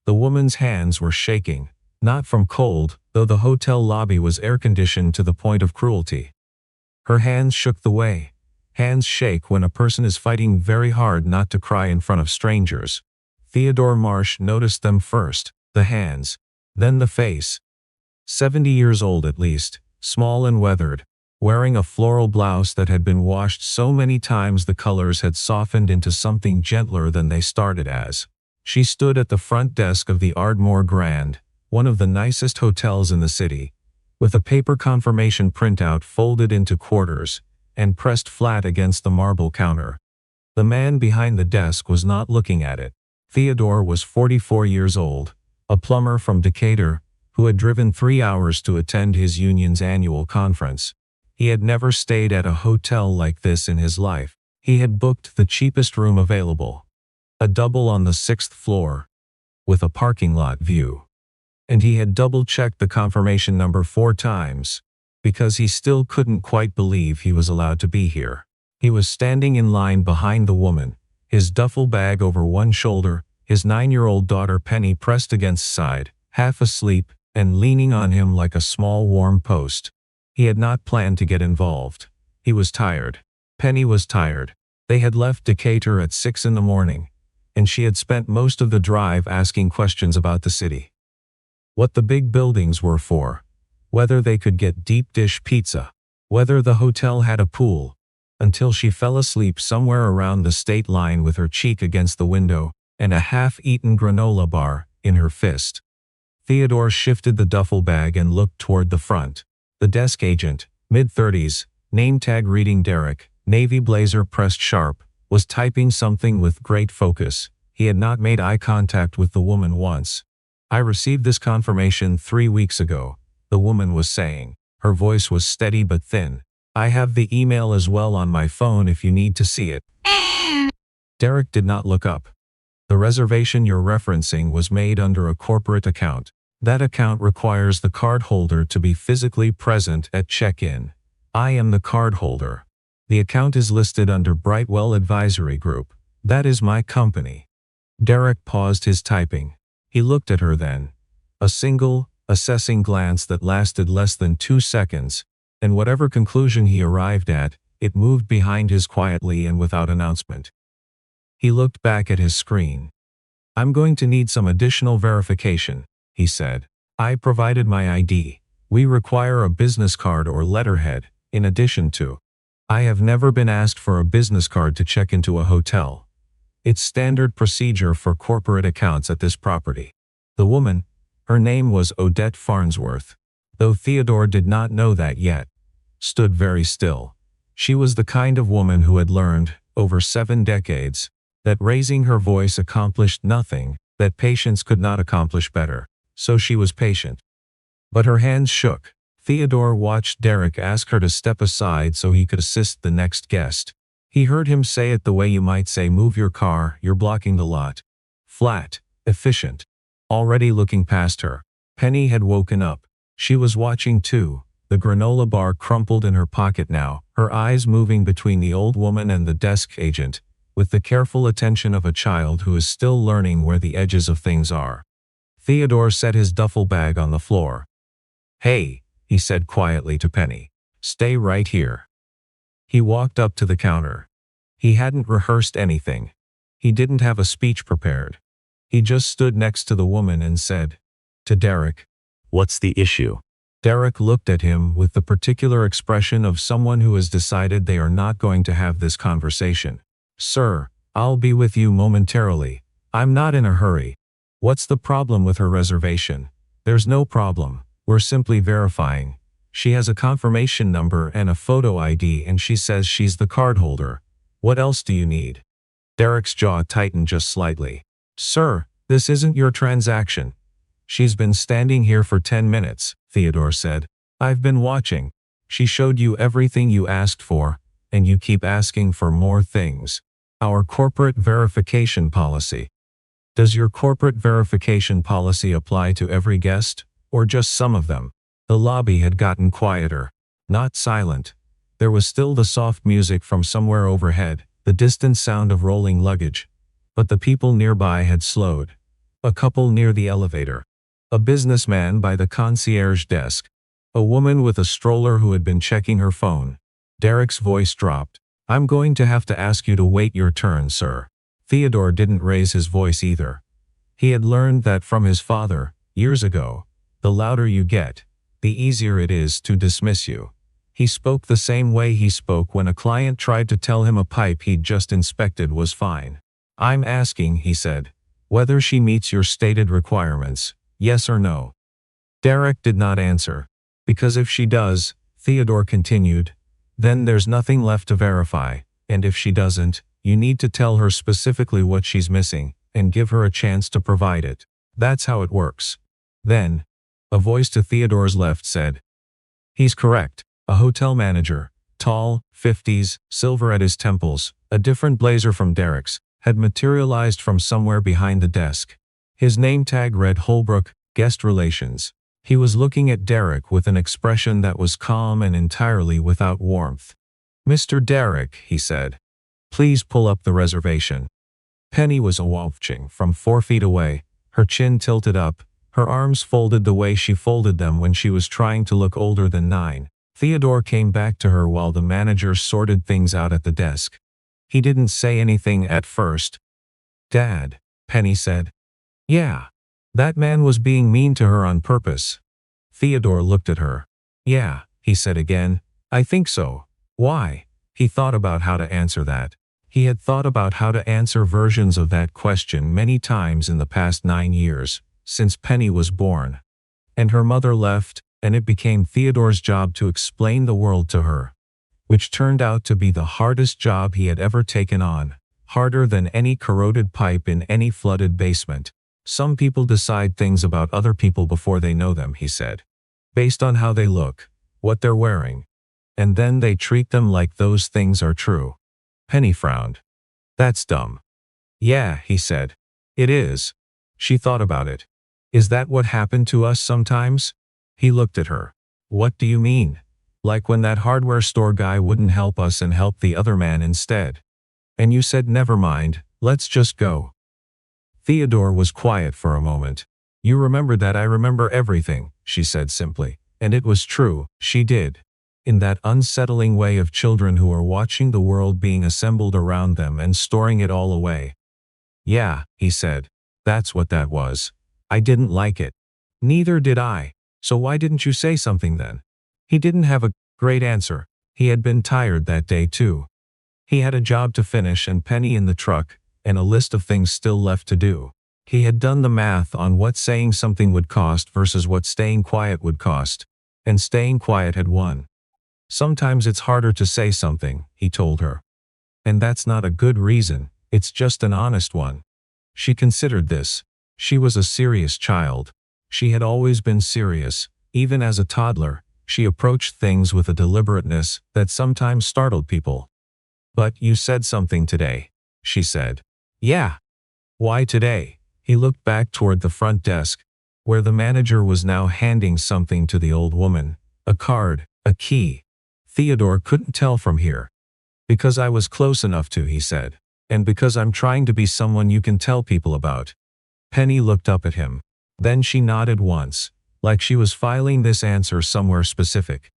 The woman's hands were shaking, not from cold, though the hotel lobby was air-conditioned to the point of cruelty. Her hands shook the way. Hands shake when a person is fighting very hard not to cry in front of strangers. Theodore Marsh noticed them first, the hands, then the face. 70 years old at least, small and weathered, wearing a floral blouse that had been washed so many times the colors had softened into something gentler than they started as. She stood at the front desk of the Ardmore Grand, one of the nicest hotels in the city, with a paper confirmation printout folded into quarters and pressed flat against the marble counter. The man behind the desk was not looking at it. Theodore was 44 years old, a plumber from Decatur, who had driven 3 hours to attend his union's annual conference. He had never stayed at a hotel like this in his life. He had booked the cheapest room available, a double on the 6th floor, with a parking lot view. And he had double-checked the confirmation number 4 times, because he still couldn't quite believe he was allowed to be here. He was standing in line behind the woman, his duffel bag over one shoulder, his 9-year-old daughter Penny pressed against side, half asleep, and leaning on him like a small warm post. He had not planned to get involved. He was tired. Penny was tired. They had left Decatur at 6 in the morning, and she had spent most of the drive asking questions about the city. What the big buildings were for, whether they could get deep dish pizza, whether the hotel had a pool, until she fell asleep somewhere around the state line with her cheek against the window and a half-eaten granola bar in her fist. Theodore shifted the duffel bag and looked toward the front. The desk agent, mid-30s, name tag reading Derek, navy blazer pressed sharp, was typing something with great focus. He had not made eye contact with the woman once. "I received this confirmation 3 weeks ago," the woman was saying. Her voice was steady but thin. "I have the email as well on my phone if you need to see it." Derek did not look up. "The reservation you're referencing was made under a corporate account. That account requires the cardholder to be physically present at check-in. I am the cardholder. The account is listed under Brightwell Advisory Group. That is my company." Derek paused his typing. He looked at her then. A single, assessing glance that lasted less than 2 seconds, and whatever conclusion he arrived at, it moved behind his quietly and without announcement. He looked back at his screen. "I'm going to need some additional verification," he said. "I provided my ID. We require a business card or letterhead, in addition to. I have never been asked for a business card to check into a hotel. It's standard procedure for corporate accounts at this property." The woman, her name was Odette Farnsworth, though Theodore did not know that yet, stood very still. She was the kind of woman who had learned, over 7 decades, that raising her voice accomplished nothing, that patience could not accomplish better. So she was patient. But her hands shook. Theodore watched Derek ask her to step aside so he could assist the next guest. He heard him say it the way you might say, "Move your car, you're blocking the lot." Flat, efficient. Already looking past her, Penny had woken up. She was watching too, the granola bar crumpled in her pocket now, her eyes moving between the old woman and the desk agent, with the careful attention of a child who is still learning where the edges of things are. Theodore set his duffel bag on the floor. "Hey," he said quietly to Penny. "Stay right here." He walked up to the counter. He hadn't rehearsed anything. He didn't have a speech prepared. He just stood next to the woman and said, to Derek, "What's the issue?" Derek looked at him with the particular expression of someone who has decided they are not going to have this conversation. "Sir, I'll be with you momentarily. I'm not in a hurry." "What's the problem with her reservation?" "There's no problem. We're simply verifying. She has a confirmation number and a photo ID and she says she's the cardholder. What else do you need?" Derek's jaw tightened just slightly. "Sir, this isn't your transaction." "She's been standing here for 10 minutes, Theodore said. "I've been watching. She showed you everything you asked for, and you keep asking for more things. Our corporate verification policy." "Does your corporate verification policy apply to every guest, or just some of them?" The lobby had gotten quieter. Not silent. There was still the soft music from somewhere overhead, the distant sound of rolling luggage. But the people nearby had slowed. A couple near the elevator. A businessman by the concierge desk. A woman with a stroller who had been checking her phone. Derek's voice dropped. I'm going to have to ask you to wait your turn, sir. Theodore didn't raise his voice either. He had learned that from his father, years ago. The louder you get, the easier it is to dismiss you. He spoke the same way he spoke when a client tried to tell him a pipe he'd just inspected was fine. I'm asking, he said, whether she meets your stated requirements, yes or no. Derek did not answer. Because if she does, Theodore continued, then there's nothing left to verify, and if she doesn't, you need to tell her specifically what she's missing, and give her a chance to provide it. That's how it works. Then, a voice to Theodore's left said, he's correct. A hotel manager, tall, 50s, silver at his temples, a different blazer from Derek's, had materialized from somewhere behind the desk. His name tag read Holbrook, Guest Relations. He was looking at Derek with an expression that was calm and entirely without warmth. Mr. Derek, he said, please pull up the reservation. Penny was watching from 4 feet away, her chin tilted up, her arms folded the way she folded them when she was trying to look older than 9. Theodore came back to her while the manager sorted things out at the desk. He didn't say anything at first. Dad, Penny said. Yeah. That man was being mean to her on purpose. Theodore looked at her. Yeah, he said again. I think so. Why? He thought about how to answer that. He had thought about how to answer versions of that question many times in the past 9 years, since Penny was born. And her mother left, and it became Theodore's job to explain the world to her. Which turned out to be the hardest job he had ever taken on, harder than any corroded pipe in any flooded basement. Some people decide things about other people before they know them, he said. Based on how they look, what they're wearing. And then they treat them like those things are true. Penny frowned. That's dumb. Yeah, he said. It is. She thought about it. Is that what happened to us sometimes? He looked at her. What do you mean? Like when that hardware store guy wouldn't help us and helped the other man instead. And you said never mind, let's just go. Theodore was quiet for a moment. You remember that I remember everything, she said simply. And it was true, she did. In that unsettling way of children who are watching the world being assembled around them and storing it all away. Yeah, he said. That's what that was. I didn't like it. Neither did I. So why didn't you say something then? He didn't have a great answer. He had been tired that day too. He had a job to finish and Penny in the truck, and a list of things still left to do. He had done the math on what saying something would cost versus what staying quiet would cost. And staying quiet had won. Sometimes it's harder to say something, he told her. And that's not a good reason, it's just an honest one. She considered this. She was a serious child. She had always been serious, even as a toddler. She approached things with a deliberateness that sometimes startled people. But you said something today, she said. Yeah. Why today? He looked back toward the front desk, where the manager was now handing something to the old woman. A card, a key. Theodore couldn't tell from here. Because I was close enough to, he said. And because I'm trying to be someone you can tell people about. Penny looked up at him. Then she nodded once, like she was filing this answer somewhere specific.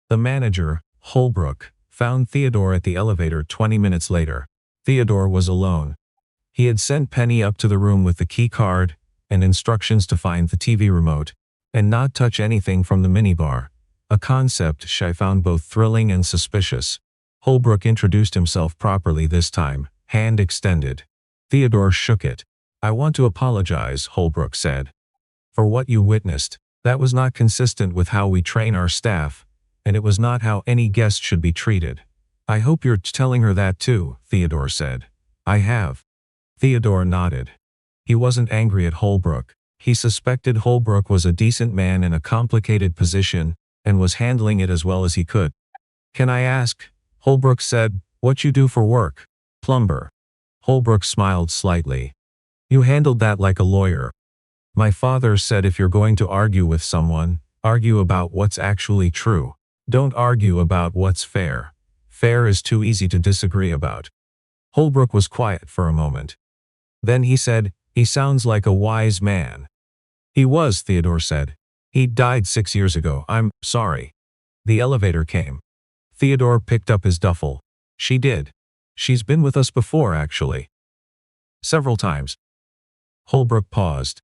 The manager, Holbrook, found Theodore at the elevator 20 minutes later. Theodore was alone. He had sent Penny up to the room with the key card and instructions to find the TV remote and not touch anything from the minibar, a concept she found both thrilling and suspicious. Holbrook introduced himself properly this time, hand extended. Theodore shook it. I want to apologize, Holbrook said, for what you witnessed. That was not consistent with how we train our staff, and it was not how any guest should be treated. I hope you're telling her that too, Theodore said. I have. Theodore nodded. He wasn't angry at Holbrook. He suspected Holbrook was a decent man in a complicated position and was handling it as well as he could. Can I ask, Holbrook said, what you do for work? Plumber. Holbrook smiled slightly. You handled that like a lawyer. My father said if you're going to argue with someone, argue about what's actually true. Don't argue about what's fair. Fair is too easy to disagree about. Holbrook was quiet for a moment. Then he said, He sounds like a wise man. He was, Theodore said. He died 6 years ago. I'm sorry. The elevator came. Theodore picked up his duffel. She did. She's been with us before, actually. Several times. Holbrook paused.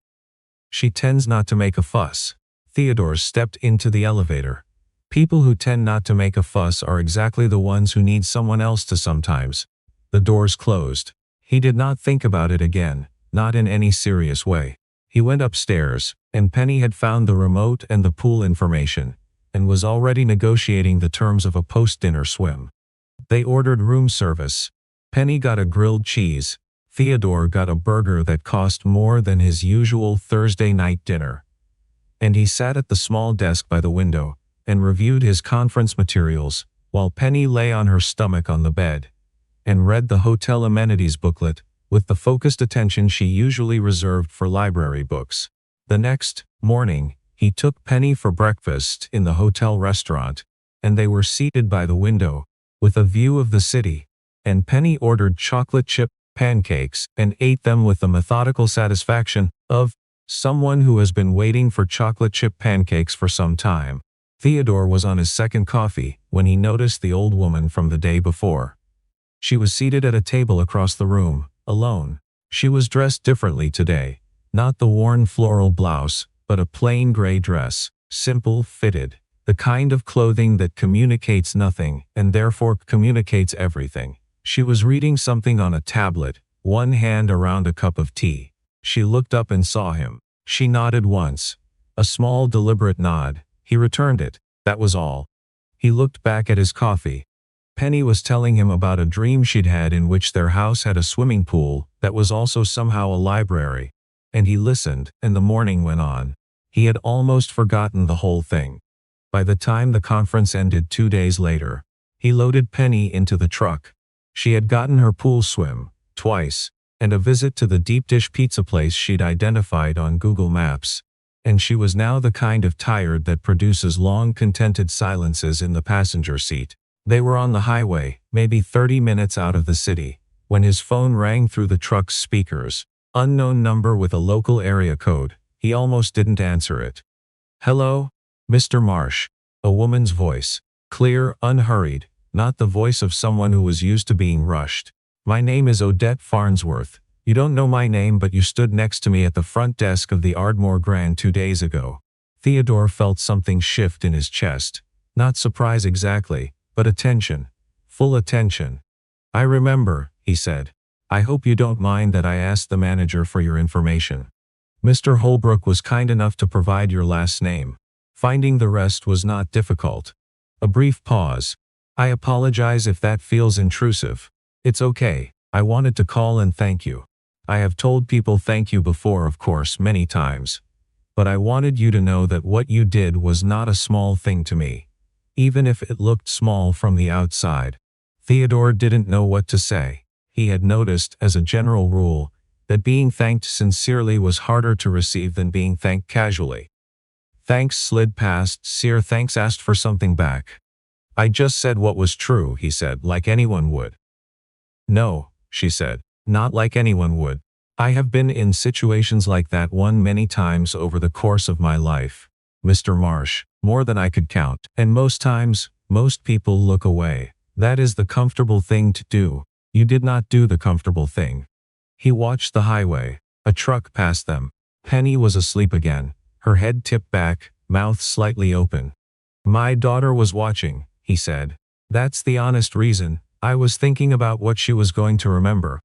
She tends not to make a fuss. Theodore stepped into the elevator. People who tend not to make a fuss are exactly the ones who need someone else to sometimes. The doors closed. He did not think about it again, not in any serious way. He went upstairs, and Penny had found the remote and the pool information, and was already negotiating the terms of a post-dinner swim. They ordered room service. Penny got a grilled cheese. Theodore got a burger that cost more than his usual Thursday night dinner. And he sat at the small desk by the window, and reviewed his conference materials, while Penny lay on her stomach on the bed, and read the hotel amenities booklet, with the focused attention she usually reserved for library books. The next morning, he took Penny for breakfast in the hotel restaurant, and they were seated by the window, with a view of the city, and Penny ordered chocolate chip pancakes and ate them with the methodical satisfaction of someone who has been waiting for chocolate chip pancakes for some time. Theodore was on his second coffee when he noticed the old woman from the day before. She was seated at a table across the room, alone. She was dressed differently today, not the worn floral blouse, but a plain gray dress, simple, fitted, the kind of clothing that communicates nothing and therefore communicates everything. She was reading something on a tablet, one hand around a cup of tea. She looked up and saw him. She nodded once. A small, deliberate nod. He returned it. That was all. He looked back at his coffee. Penny was telling him about a dream she'd had in which their house had a swimming pool that was also somehow a library. And he listened, and the morning went on. He had almost forgotten the whole thing. By the time the conference ended 2 days later, he loaded Penny into the truck. She had gotten her pool swim, twice, and a visit to the deep dish pizza place she'd identified on Google Maps. And she was now the kind of tired that produces long contented silences in the passenger seat. They were on the highway, maybe 30 minutes out of the city, when his phone rang through the truck's speakers. Unknown number with a local area code. He almost didn't answer it. Hello? Mr. Marsh. A woman's voice. Clear, unhurried, not the voice of someone who was used to being rushed. My name is Odette Farnsworth. You don't know my name, but you stood next to me at the front desk of the Ardmore Grand 2 days ago. Theodore felt something shift in his chest. Not surprise exactly, but attention. Full attention. I remember, he said. I hope you don't mind that I asked the manager for your information. Mr. Holbrook was kind enough to provide your last name. Finding the rest was not difficult. A brief pause. I apologize if that feels intrusive. It's okay. I wanted to call and thank you. I have told people thank you before, of course, many times. But I wanted you to know that what you did was not a small thing to me, even if it looked small from the outside. Theodore didn't know what to say. He had noticed, as a general rule, that being thanked sincerely was harder to receive than being thanked casually. Thanks slid past. Thanks asked for something back. I just said what was true, he said, like anyone would. No, she said, not like anyone would. I have been in situations like that one many times over the course of my life, Mr. Marsh, more than I could count. And most times, most people look away. That is the comfortable thing to do. You did not do the comfortable thing. He watched the highway. A truck passed them. Penny was asleep again, her head tipped back, mouth slightly open. My daughter was watching, he said. That's the honest reason. I was thinking about what she was going to remember.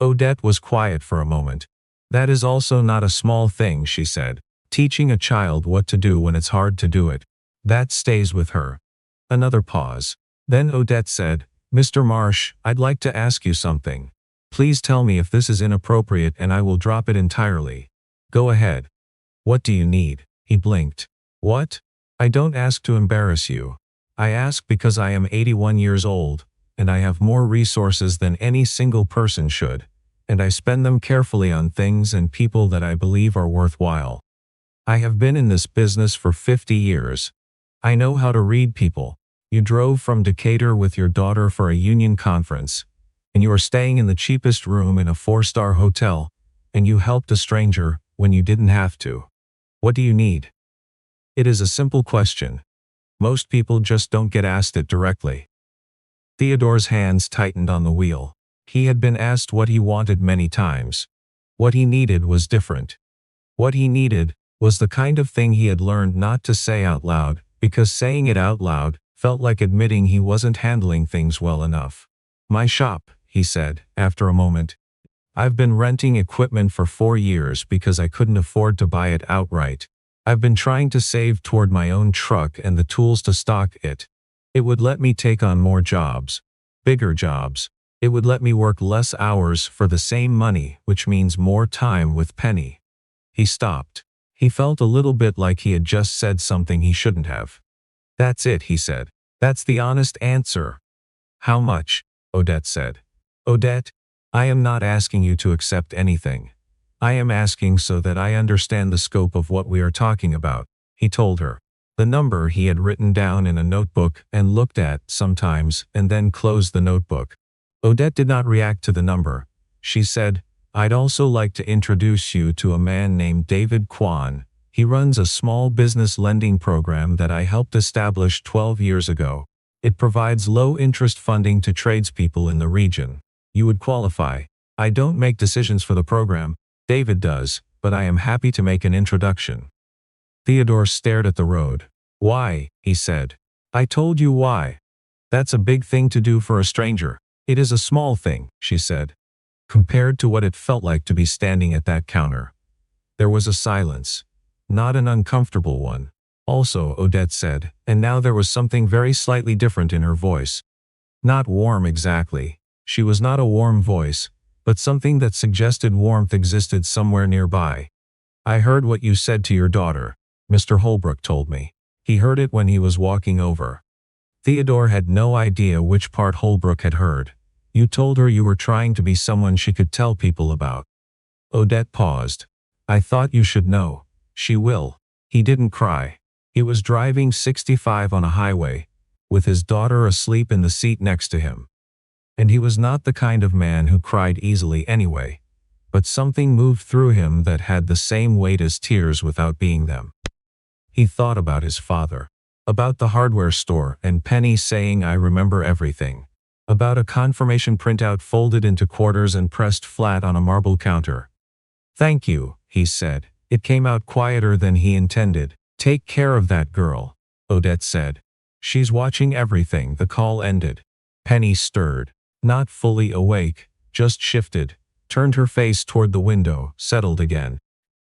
Odette was quiet for a moment. That is also not a small thing, she said. Teaching a child what to do when it's hard to do it. That stays with her. Another pause. Then Odette said, Mr. Marsh, I'd like to ask you something. Please tell me if this is inappropriate and I will drop it entirely. Go ahead. What do you need? He blinked. What? I don't ask to embarrass you. I ask because I am 81 years old, and I have more resources than any single person should, and I spend them carefully on things and people that I believe are worthwhile. I have been in this business for 50 years. I know how to read people. You drove from Decatur with your daughter for a union conference, and you are staying in the cheapest room in a 4-star hotel, and you helped a stranger when you didn't have to. What do you need? It is a simple question. Most people just don't get asked it directly. Theodore's hands tightened on the wheel. He had been asked what he wanted many times. What he needed was different. What he needed was the kind of thing he had learned not to say out loud, because saying it out loud felt like admitting he wasn't handling things well enough. My shop, he said, after a moment. I've been renting equipment for 4 years because I couldn't afford to buy it outright. I've been trying to save toward my own truck and the tools to stock it. It would let me take on more jobs. Bigger jobs. It would let me work less hours for the same money, which means more time with Penny. He stopped. He felt a little bit like he had just said something he shouldn't have. That's it, he said. That's the honest answer. How much? Odette said. Odette, I am not asking you to accept anything. I am asking so that I understand the scope of what we are talking about, he told her. The number he had written down in a notebook and looked at sometimes and then closed the notebook. Odette did not react to the number. She said, I'd also like to introduce you to a man named David Kwan. He runs a small business lending program that I helped establish 12 years ago. It provides low-interest funding to tradespeople in the region. You would qualify. I don't make decisions for the program. David does, but I am happy to make an introduction. Theodore stared at the road. Why? He said. I told you why. That's a big thing to do for a stranger. It is a small thing, she said, compared to what it felt like to be standing at that counter. There was a silence. Not an uncomfortable one. Also, Odette said, and now there was something very slightly different in her voice. Not warm exactly. She was not a warm voice, but something that suggested warmth existed somewhere nearby. I heard what you said to your daughter, Mr. Holbrook told me. He heard it when he was walking over. Theodore had no idea which part Holbrook had heard. You told her you were trying to be someone she could tell people about. Odette paused. I thought you should know. She will. He didn't cry. He was driving 65 on a highway, with his daughter asleep in the seat next to him. And he was not the kind of man who cried easily anyway, but something moved through him that had the same weight as tears without being them. He thought about his father, about the hardware store and Penny saying I remember everything, about a confirmation printout folded into quarters and pressed flat on a marble counter. Thank you, he said. It came out quieter than he intended. Take care of that girl, Odette said. She's watching everything. The call ended. Penny stirred. Not fully awake, just shifted, turned her face toward the window, settled again.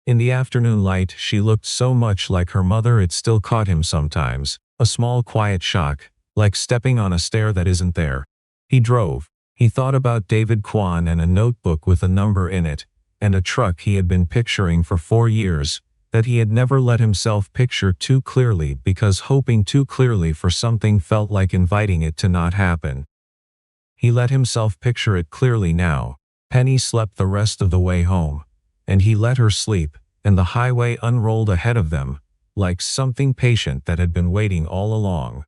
In the afternoon light, she looked so much like her mother it still caught him sometimes, a small quiet shock, like stepping on a stair that isn't there. He drove. He thought about David Kwan and a notebook with a number in it, and a truck he had been picturing for 4 years, that he had never let himself picture too clearly because hoping too clearly for something felt like inviting it to not happen. He let himself picture it clearly now. Penny slept the rest of the way home, and he let her sleep, and the highway unrolled ahead of them, like something patient that had been waiting all along.